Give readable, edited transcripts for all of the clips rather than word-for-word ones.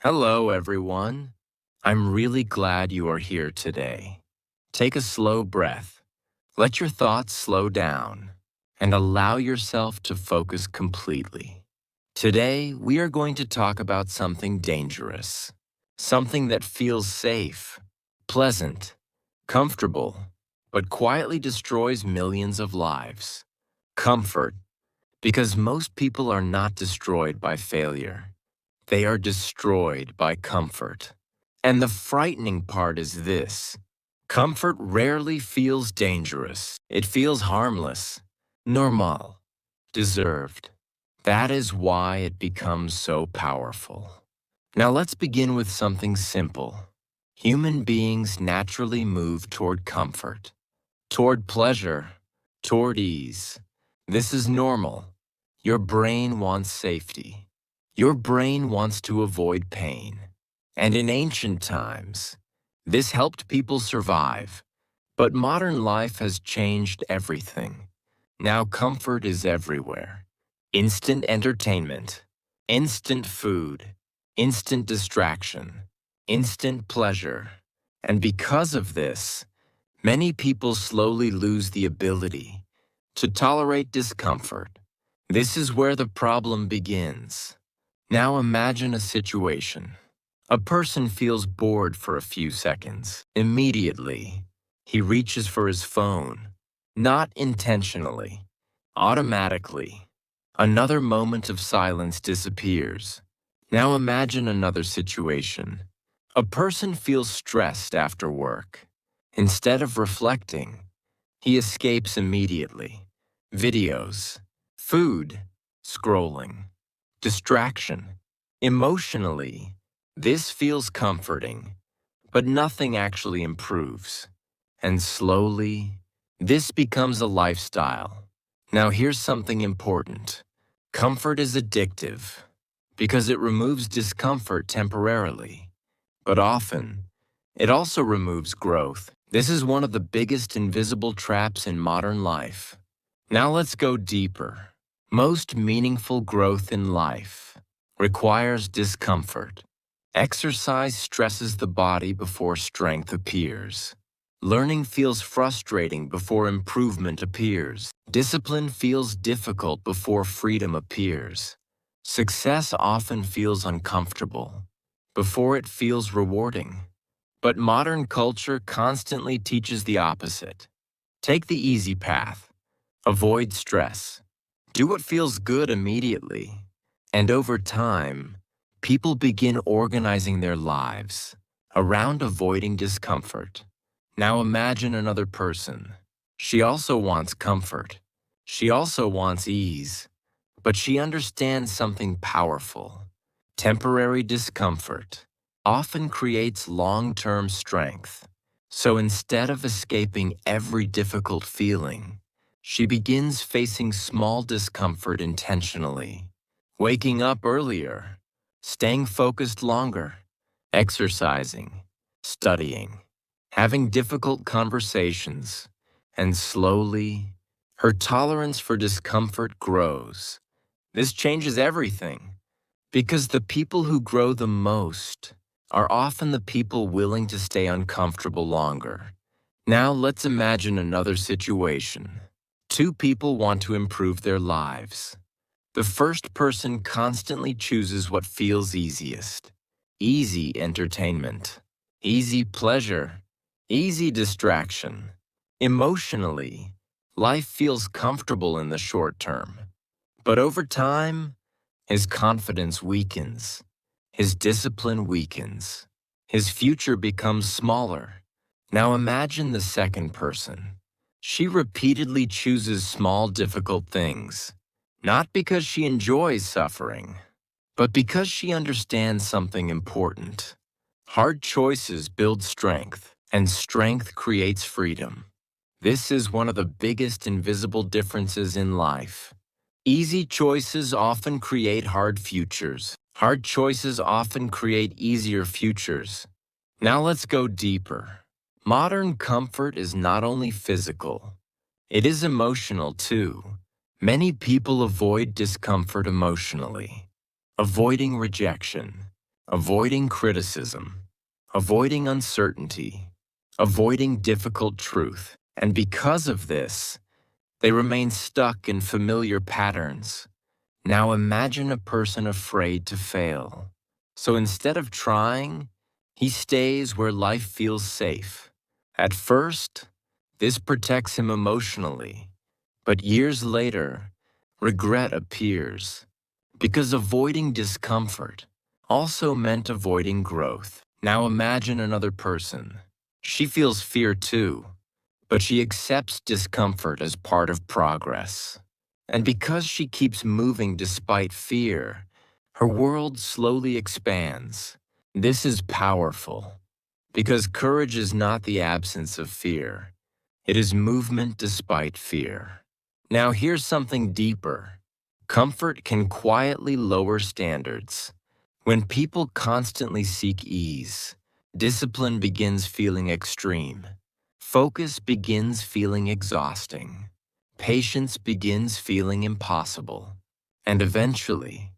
Hello, everyone. I'm really glad you are here today. Take a slow breath. Let your thoughts slow down and allow yourself to focus completely. Today, we are going to talk about something dangerous, something that feels safe, pleasant, comfortable, but quietly destroys millions of lives. Comfort, because most people are not destroyed by failure. They are destroyed by comfort. And the frightening part is this: comfort rarely feels dangerous. It feels harmless, normal, deserved. That is why it becomes so powerful. Now let's begin with something simple. Human beings naturally move toward comfort, toward pleasure, toward ease. This is normal. Your brain wants safety. Your brain wants to avoid pain. And in ancient times, this helped people survive. But modern life has changed everything. Now comfort is everywhere. Instant entertainment, instant food, instant distraction, instant pleasure. And because of this, many people slowly lose the ability to tolerate discomfort. This is where the problem begins. Now imagine a situation. A person feels bored for a few seconds. Immediately, he reaches for his phone. Not intentionally, automatically. Another moment of silence disappears. Now imagine another situation. A person feels stressed after work. Instead of reflecting, he escapes immediately. Videos, food, scrolling, distraction. Emotionally, this feels comforting, but nothing actually improves. And slowly, this becomes a lifestyle. Now here's something important. Comfort is addictive because it removes discomfort temporarily, but often, it also removes growth. This is one of the biggest invisible traps in modern life. Now let's go deeper. Most meaningful growth in life requires discomfort. Exercise stresses the body before strength appears. Learning feels frustrating before improvement appears. Discipline feels difficult before freedom appears. Success often feels uncomfortable before it feels rewarding. But modern culture constantly teaches the opposite. Take the easy path. Avoid stress. Do what feels good immediately. And over time, people begin organizing their lives around avoiding discomfort. Now imagine another person. She also wants comfort. She also wants ease. But she understands something powerful. Temporary discomfort often creates long-term strength. So instead of escaping every difficult feeling, she begins facing small discomfort intentionally. Waking up earlier, staying focused longer, exercising, studying, having difficult conversations, and slowly, her tolerance for discomfort grows. This changes everything, because the people who grow the most are often the people willing to stay uncomfortable longer. Now let's imagine another situation. Two people want to improve their lives. The first person constantly chooses what feels easiest. Easy entertainment, easy pleasure, easy distraction. Emotionally, life feels comfortable in the short term. But over time, his confidence weakens, his discipline weakens, his future becomes smaller. Now imagine the second person. She repeatedly chooses small, difficult things, not because she enjoys suffering, but because she understands something important. Hard choices build strength, and strength creates freedom. This is one of the biggest invisible differences in life. Easy choices often create hard futures. Hard choices often create easier futures. Now let's go deeper. Modern comfort is not only physical, it is emotional too. Many people avoid discomfort emotionally, avoiding rejection, avoiding criticism, avoiding uncertainty, avoiding difficult truth. And because of this, they remain stuck in familiar patterns. Now imagine a person afraid to fail. So instead of trying, he stays where life feels safe. At first, this protects him emotionally, but years later, regret appears because avoiding discomfort also meant avoiding growth. Now imagine another person. She feels fear too, but she accepts discomfort as part of progress. And because she keeps moving despite fear, her world slowly expands. This is powerful, because courage is not the absence of fear. It is movement despite fear. Now here's something deeper. Comfort can quietly lower standards. When people constantly seek ease, discipline begins feeling extreme. Focus begins feeling exhausting. Patience begins feeling impossible. And eventually,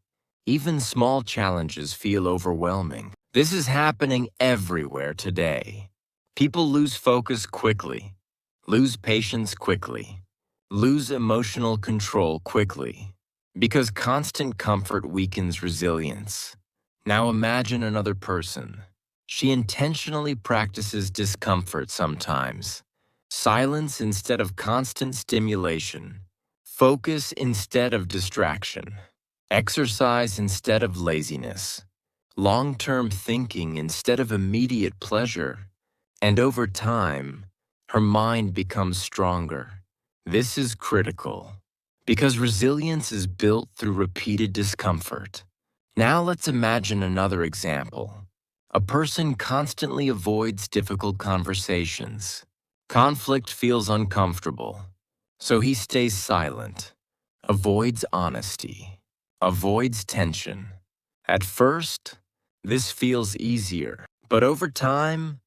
even small challenges feel overwhelming. This is happening everywhere today. People lose focus quickly, lose patience quickly, lose emotional control quickly, because constant comfort weakens resilience. Now imagine another person. She intentionally practices discomfort sometimes. Silence instead of constant stimulation. Focus instead of distraction. Exercise instead of laziness. Long-term thinking instead of immediate pleasure. And over time, her mind becomes stronger. This is critical, because resilience is built through repeated discomfort. Now let's imagine another example. A person constantly avoids difficult conversations. Conflict feels uncomfortable, so he stays silent, avoids honesty, avoids tension. At first, this feels easier, but over time,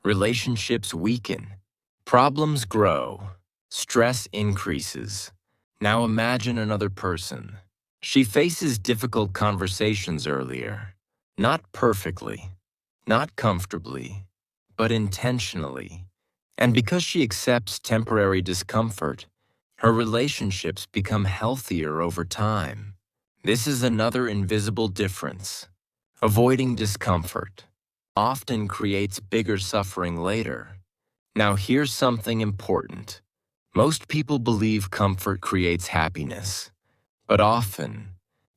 relationships weaken, problems grow, stress increases. Now imagine another person. She faces difficult conversations earlier, not perfectly, not comfortably, but intentionally. And because she accepts temporary discomfort, her relationships become healthier over time. This is another invisible difference. Avoiding discomfort often creates bigger suffering later. Now here's something important. Most people believe comfort creates happiness, but often,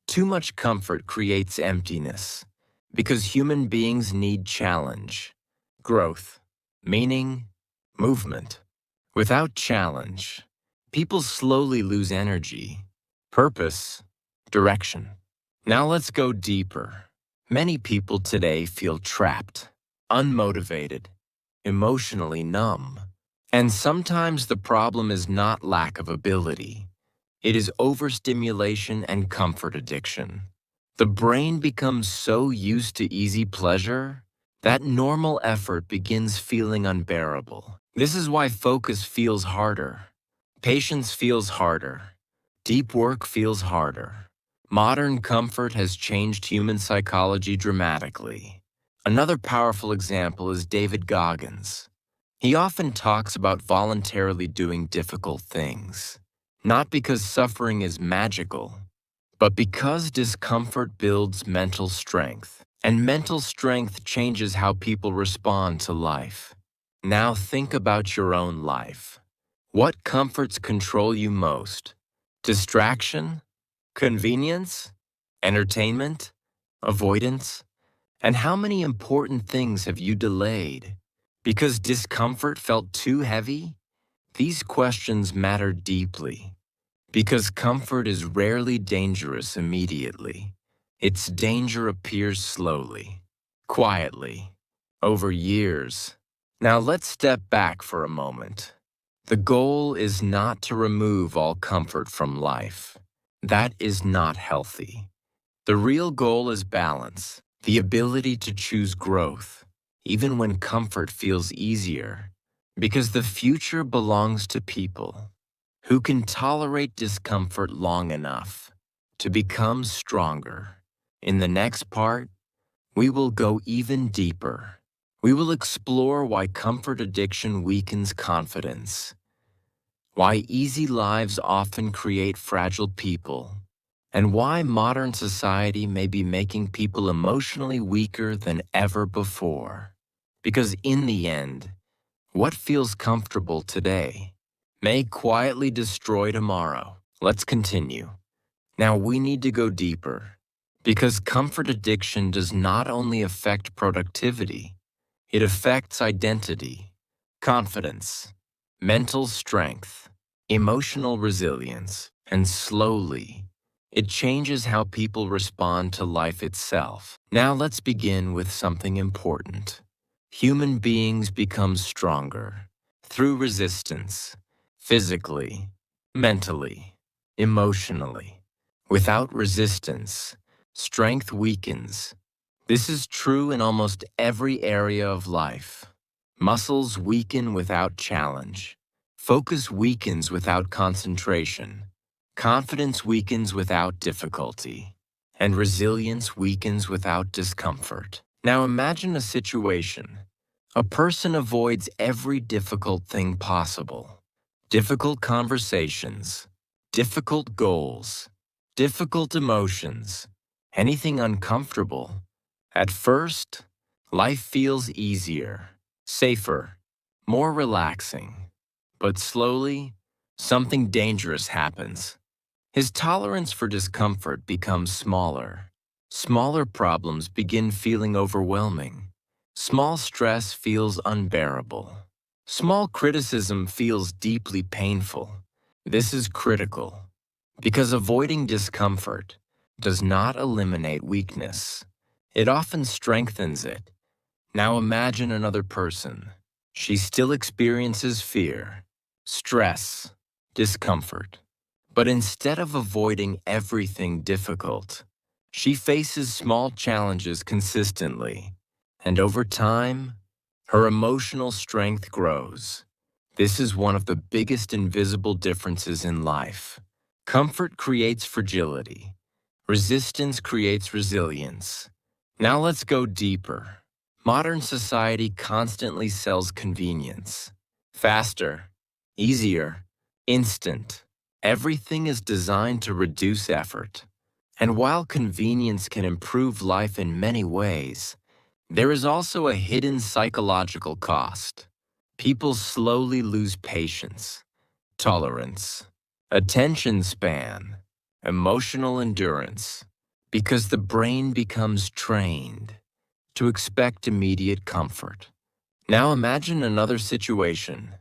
too much comfort creates emptiness, because human beings need challenge, growth, meaning, movement. Without challenge, people slowly lose energy, purpose, direction. Now let's go deeper. Many people today feel trapped, unmotivated, emotionally numb. And sometimes the problem is not lack of ability. It is overstimulation and comfort addiction. The brain becomes so used to easy pleasure that normal effort begins feeling unbearable. This is why focus feels harder, patience feels harder, deep work feels harder. Modern comfort has changed human psychology dramatically. Another powerful example is David Goggins. He often talks about voluntarily doing difficult things, not because suffering is magical, but because discomfort builds mental strength, and mental strength changes how people respond to life. Now think about your own life. What comforts control you most? Distraction? Convenience? Entertainment? Avoidance? And how many important things have you delayed? Because discomfort felt too heavy? These questions matter deeply. Because comfort is rarely dangerous immediately. Its danger appears slowly, quietly, over years. Now let's step back for a moment. The goal is not to remove all comfort from life. That is not healthy. The real goal is balance, the ability to choose growth, even when comfort feels easier. Because the future belongs to people who can tolerate discomfort long enough to become stronger. In the next part, we will go even deeper. We will explore why comfort addiction weakens confidence, why easy lives often create fragile people, and why modern society may be making people emotionally weaker than ever before. Because in the end, what feels comfortable today may quietly destroy tomorrow. Let's continue. Now we need to go deeper, because comfort addiction does not only affect productivity, it affects identity, confidence, mental strength, emotional resilience, and slowly, it changes how people respond to life itself. Now let's begin with something important. Human beings become stronger through resistance, physically, mentally, emotionally. Without resistance, strength weakens. This is true in almost every area of life. Muscles weaken without challenge. Focus weakens without concentration. Confidence weakens without difficulty. And resilience weakens without discomfort. Now imagine a situation. A person avoids every difficult thing possible. Difficult conversations, difficult goals, difficult emotions, anything uncomfortable. At first, life feels easier, safer, more relaxing. But slowly, something dangerous happens. His tolerance for discomfort becomes smaller. Smaller problems begin feeling overwhelming. Small stress feels unbearable. Small criticism feels deeply painful. This is critical, because avoiding discomfort does not eliminate weakness. It often strengthens it. Now imagine another person. She still experiences fear, stress, discomfort. But instead of avoiding everything difficult, she faces small challenges consistently. And over time, her emotional strength grows. This is one of the biggest invisible differences in life. Comfort creates fragility. Resistance creates resilience. Now let's go deeper. Modern society constantly sells convenience. Faster, easier, instant. Everything is designed to reduce effort. And while convenience can improve life in many ways, there is also a hidden psychological cost. People slowly lose patience, tolerance, attention span, emotional endurance, because the brain becomes trained to expect immediate comfort. Now imagine another situation.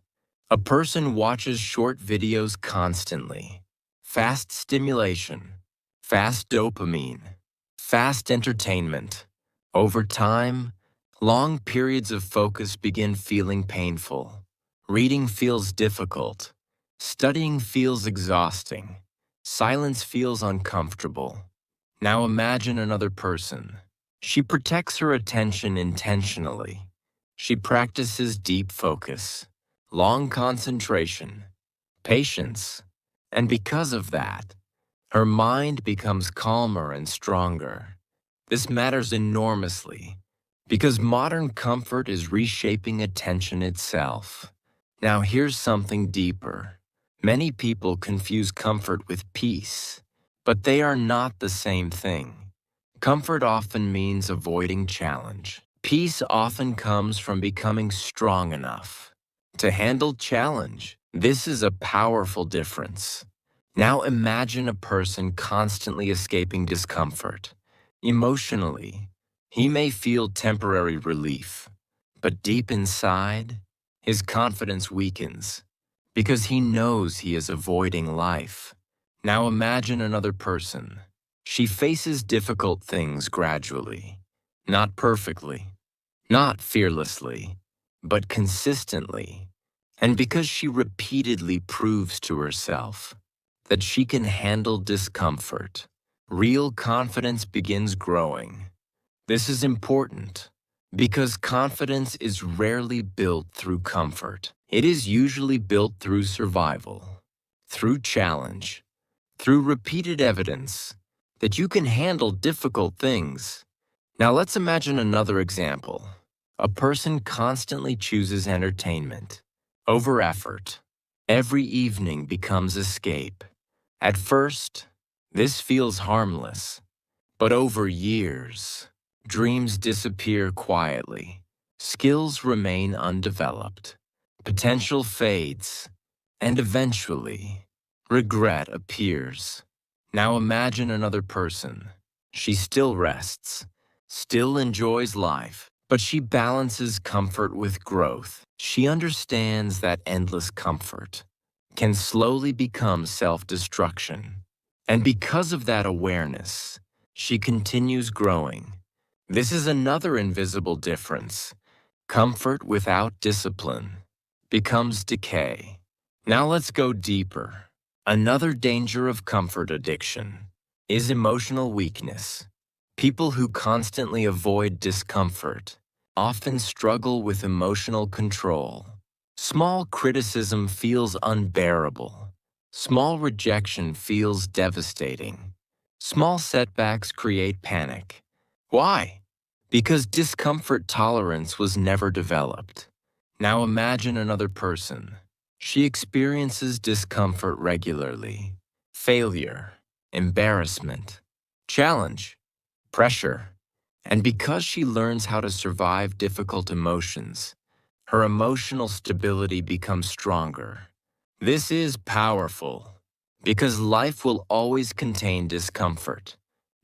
A person watches short videos constantly. Fast stimulation, fast dopamine, fast entertainment. Over time, long periods of focus begin feeling painful. Reading feels difficult. Studying feels exhausting. Silence feels uncomfortable. Now imagine another person. She protects her attention intentionally. She practices deep focus, long concentration, patience, and because of that, her mind becomes calmer and stronger. This matters enormously because modern comfort is reshaping attention itself. Now here's something deeper. Many people confuse comfort with peace, but they are not the same thing. Comfort often means avoiding challenge. Peace often comes from becoming strong enough to handle challenge. This is a powerful difference. Now imagine a person constantly escaping discomfort. Emotionally, he may feel temporary relief, but deep inside, his confidence weakens because he knows he is avoiding life. Now imagine another person. She faces difficult things gradually, not perfectly, not fearlessly, but consistently. And because she repeatedly proves to herself that she can handle discomfort, real confidence begins growing. This is important because confidence is rarely built through comfort. It is usually built through survival, through challenge, through repeated evidence that you can handle difficult things. Now let's imagine another example. A person constantly chooses entertainment over effort. Every evening becomes escape. At first, this feels harmless, but over years, dreams disappear quietly. Skills remain undeveloped. Potential fades, and eventually, regret appears. Now imagine another person. She still rests, still enjoys life, but she balances comfort with growth. She understands that endless comfort can slowly become self-destruction. And because of that awareness, she continues growing. This is another invisible difference. Comfort without discipline becomes decay. Now let's go deeper. Another danger of comfort addiction is emotional weakness. People who constantly avoid discomfort often struggle with emotional control. Small criticism feels unbearable. Small rejection feels devastating. Small setbacks create panic. Why? Because discomfort tolerance was never developed. Now imagine another person. She experiences discomfort regularly. Failure, embarrassment, challenge, pressure. And because she learns how to survive difficult emotions, her emotional stability becomes stronger. This is powerful because life will always contain discomfort.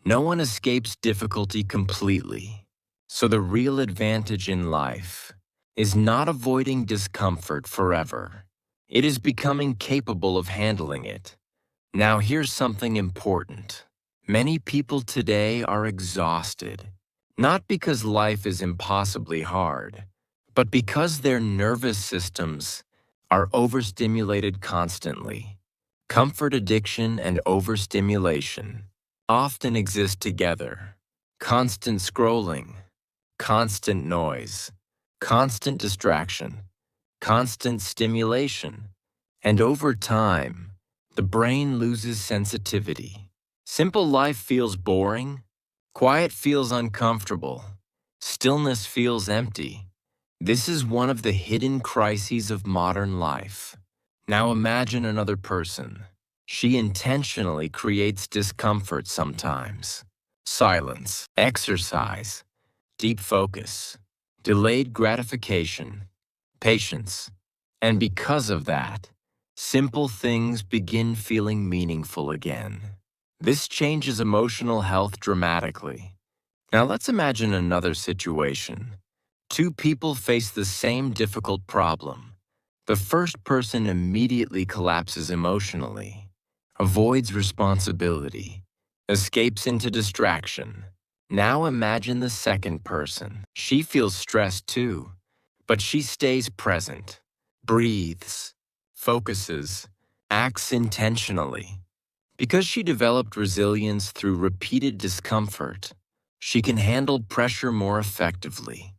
No one escapes difficulty completely. So the real advantage in life is not avoiding discomfort forever. It is becoming capable of handling it. Now here's something important. Many people today are exhausted, not because life is impossibly hard, but because their nervous systems are overstimulated constantly. Comfort addiction and overstimulation often exist together. Constant scrolling, constant noise, constant distraction, constant stimulation, and over time, the brain loses sensitivity. Simple life feels boring, quiet feels uncomfortable, stillness feels empty. This is one of the hidden crises of modern life. Now imagine another person. She intentionally creates discomfort sometimes. Silence, exercise, deep focus, delayed gratification, patience. And because of that, simple things begin feeling meaningful again. This changes emotional health dramatically. Now let's imagine another situation. Two people face the same difficult problem. The first person immediately collapses emotionally, avoids responsibility, escapes into distraction. Now imagine the second person. She feels stressed too, but she stays present, breathes, focuses, acts intentionally. Because she developed resilience through repeated discomfort, she can handle pressure more effectively.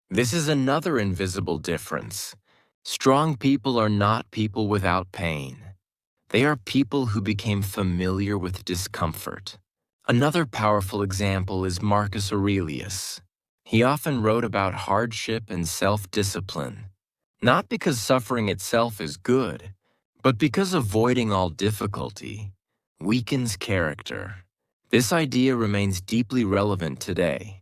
This is another invisible difference. Strong people are not people without pain. They are people who became familiar with discomfort. Another powerful example is Marcus Aurelius. He often wrote about hardship and self-discipline, not because suffering itself is good, but because avoiding all difficulty weakens character. This idea remains deeply relevant today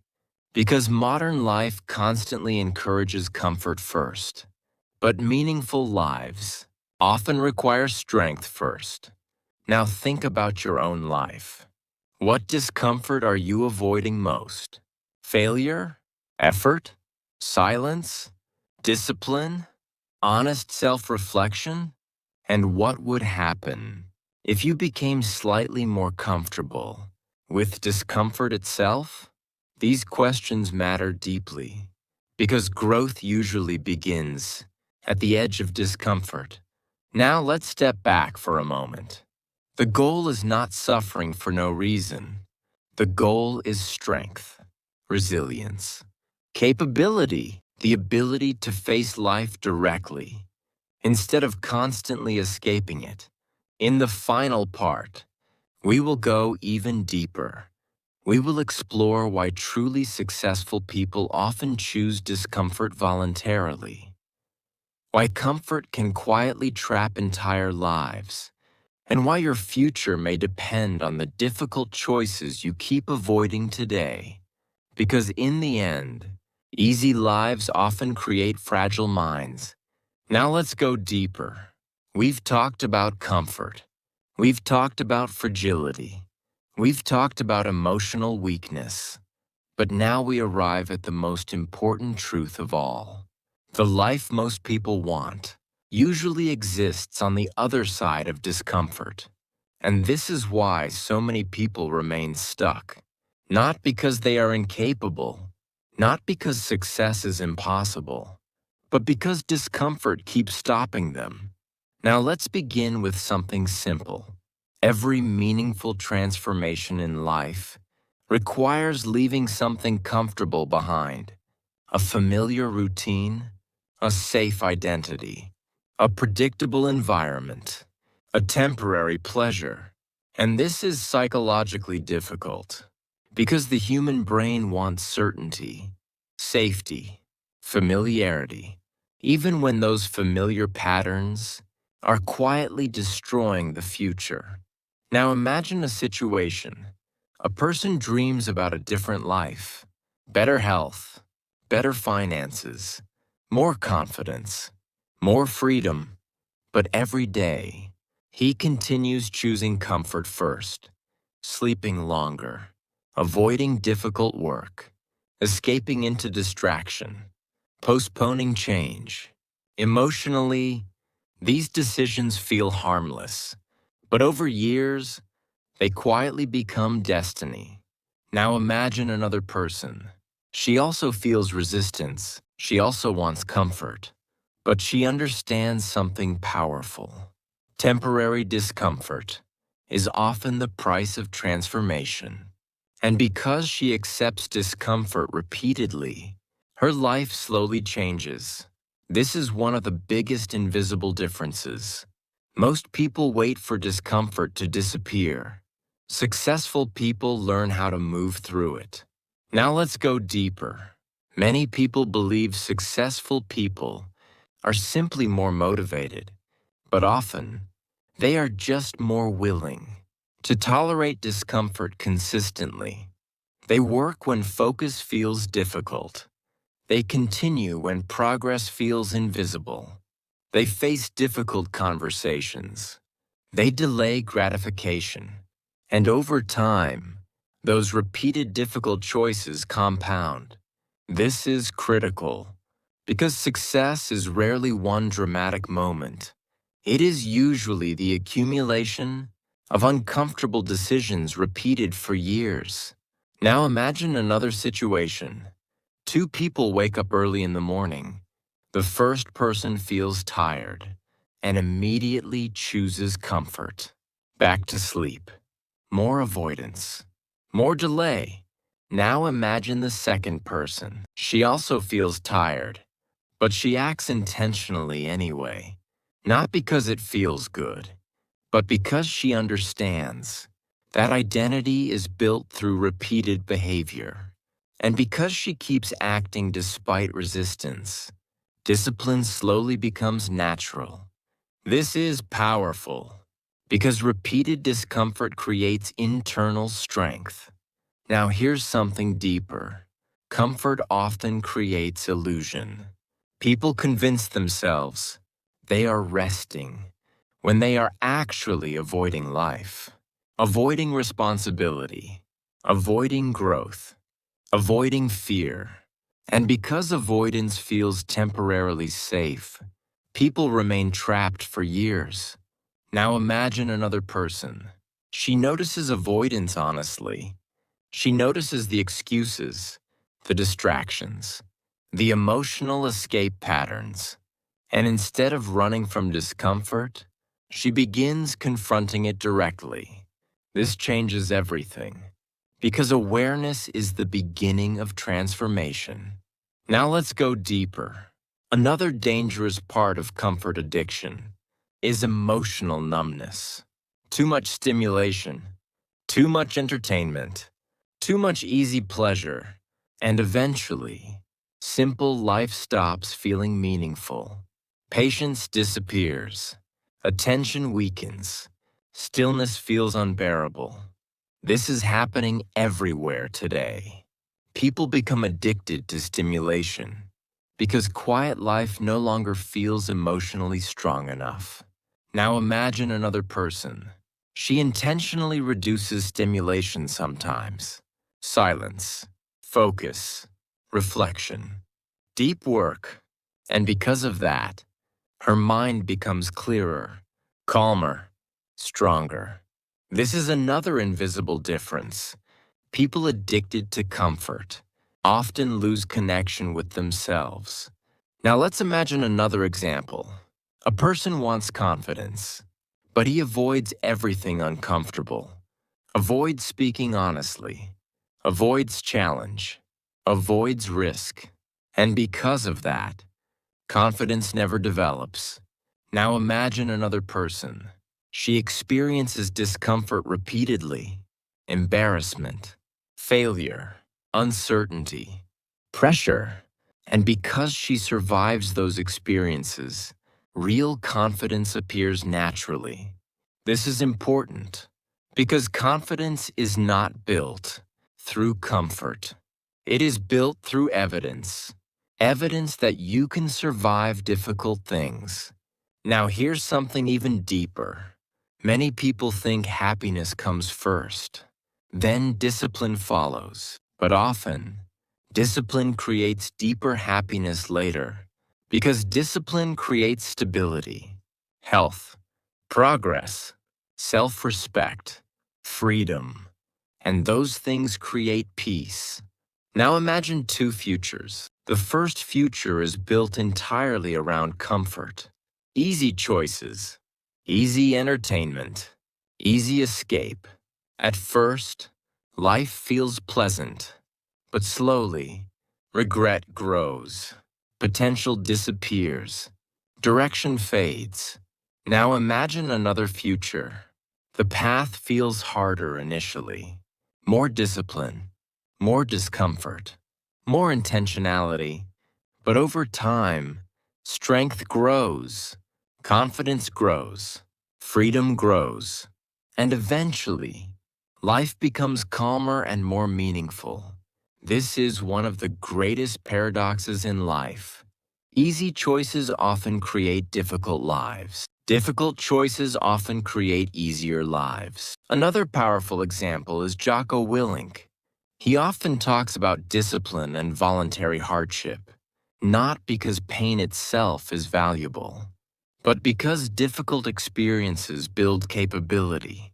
because modern life constantly encourages comfort first, but meaningful lives often require strength first. Now think about your own life. What discomfort are you avoiding most? Failure? Effort? Silence? Discipline? Honest self-reflection? And what would happen if you became slightly more comfortable with discomfort itself? These questions matter deeply because growth usually begins at the edge of discomfort. Now let's step back for a moment. The goal is not suffering for no reason. The goal is strength, resilience, capability, the ability to face life directly instead of constantly escaping it. In the final part, we will go even deeper. We will explore why truly successful people often choose discomfort voluntarily, why comfort can quietly trap entire lives, and why your future may depend on the difficult choices you keep avoiding today. Because in the end, easy lives often create fragile minds. Now let's go deeper. We've talked about comfort. We've talked about fragility. We've talked about emotional weakness. But now we arrive at the most important truth of all. The life most people want usually exists on the other side of discomfort. And this is why so many people remain stuck. Not because they are incapable, not because success is impossible, but because discomfort keeps stopping them. Now let's begin with something simple. Every meaningful transformation in life requires leaving something comfortable behind. A familiar routine, a safe identity, a predictable environment, a temporary pleasure. And this is psychologically difficult because the human brain wants certainty, safety, familiarity, even when those familiar patterns are quietly destroying the future. Now imagine a situation. A person dreams about a different life, better health, better finances, more confidence, more freedom, but every day, he continues choosing comfort first, sleeping longer, avoiding difficult work, escaping into distraction, postponing change. Emotionally, these decisions feel harmless, but over years, they quietly become destiny. Now imagine another person. She also feels resistance. She also wants comfort. But she understands something powerful. Temporary discomfort is often the price of transformation. And because she accepts discomfort repeatedly, her life slowly changes. This is one of the biggest invisible differences. Most people wait for discomfort to disappear. Successful people learn how to move through it. Now let's go deeper. Many people believe successful people are simply more motivated, but often they are just more willing to tolerate discomfort consistently. They work when focus feels difficult. They continue when progress feels invisible. They face difficult conversations. They delay gratification. And over time, those repeated difficult choices compound. This is critical because success is rarely one dramatic moment. It is usually the accumulation of uncomfortable decisions repeated for years. Now imagine another situation. Two people wake up early in the morning. The first person feels tired and immediately chooses comfort. Back to sleep. More avoidance. More delay. Now imagine the second person. She also feels tired, but she acts intentionally anyway. Not because it feels good, but because she understands that identity is built through repeated behavior. And because she keeps acting despite resistance, discipline slowly becomes natural. This is powerful because repeated discomfort creates internal strength. Now here's something deeper. Comfort often creates illusion. People convince themselves they are resting when they are actually avoiding life, avoiding responsibility, avoiding growth, avoiding fear. And because avoidance feels temporarily safe, people remain trapped for years. Now imagine another person. She notices avoidance honestly. She notices the excuses, the distractions, the emotional escape patterns. And instead of running from discomfort, she begins confronting it directly. This changes everything, because awareness is the beginning of transformation. Now let's go deeper. Another dangerous part of comfort addiction is emotional numbness. Too much stimulation, too much entertainment, Too much easy pleasure, and eventually, simple life stops feeling meaningful. Patience disappears, attention weakens, stillness feels unbearable. This is happening everywhere today. People become addicted to stimulation because quiet life no longer feels emotionally strong enough. Now imagine another person. She intentionally reduces stimulation sometimes. Silence, focus, reflection, deep work. And because of that, her mind becomes clearer, calmer, stronger. This is another invisible difference. People addicted to comfort often lose connection with themselves. Now let's imagine another example. A person wants confidence, but he avoids everything uncomfortable. Avoids speaking honestly, avoids challenge, avoids risk. And because of that, confidence never develops. Now imagine another person. She experiences discomfort repeatedly, embarrassment, failure, uncertainty, pressure. And because she survives those experiences, real confidence appears naturally. This is important because confidence is not built through comfort. It is built through evidence. Evidence that you can survive difficult things. Now here's something even deeper. Many people think happiness comes first, then discipline follows. But often, discipline creates deeper happiness later because discipline creates stability, health, progress, self-respect, freedom, and those things create peace. Now imagine two futures. The first future is built entirely around comfort. Easy choices, easy entertainment, easy escape. At first, life feels pleasant, but slowly, regret grows, potential disappears, direction fades. Now imagine another future. The path feels harder initially, more discipline, more discomfort, more intentionality, but over time, strength grows, confidence grows, freedom grows, and eventually, life becomes calmer and more meaningful. This is one of the greatest paradoxes in life. Easy choices often create difficult lives. Difficult choices often create easier lives. Another powerful example is Jocko Willink. He often talks about discipline and voluntary hardship, not because pain itself is valuable, but because difficult experiences build capability,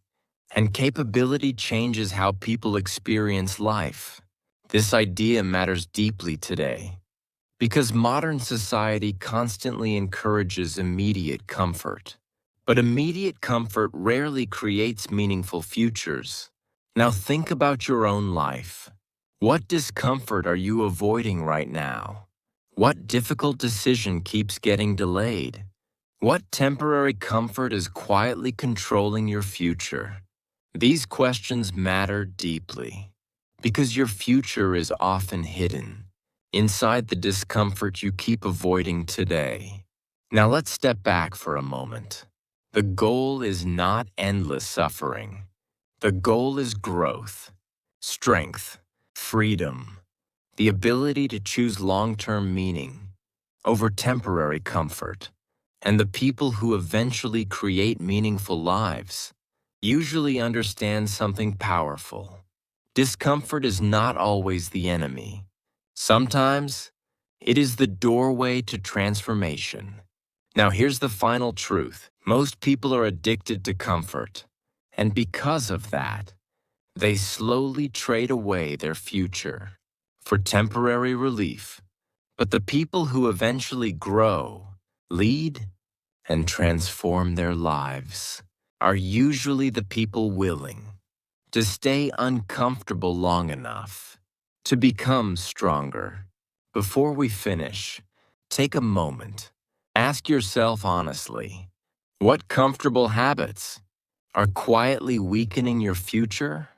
and capability changes how people experience life. This idea matters deeply today, because modern society constantly encourages immediate comfort. But immediate comfort rarely creates meaningful futures. Now think about your own life. What discomfort are you avoiding right now? What difficult decision keeps getting delayed? What temporary comfort is quietly controlling your future? These questions matter deeply because your future is often hidden inside the discomfort you keep avoiding today. Now let's step back for a moment. The goal is not endless suffering. The goal is growth, strength, freedom, the ability to choose long-term meaning over temporary comfort. And the people who eventually create meaningful lives usually understand something powerful. Discomfort is not always the enemy. Sometimes, it is the doorway to transformation. Now here's the final truth. Most people are addicted to comfort, and because of that, they slowly trade away their future for temporary relief. But the people who eventually grow, lead, and transform their lives are usually the people willing to stay uncomfortable long enough to become stronger. Before we finish, take a moment. Ask yourself honestly, what comfortable habits are quietly weakening your future?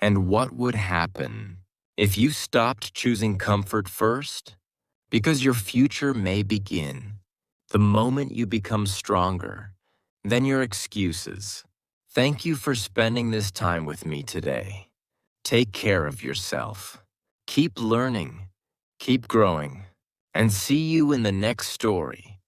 And what would happen if you stopped choosing comfort first? Because your future may begin the moment you become stronger than your excuses. Thank you for spending this time with me today. Take care of yourself. Keep learning, keep growing, and see you in the next story.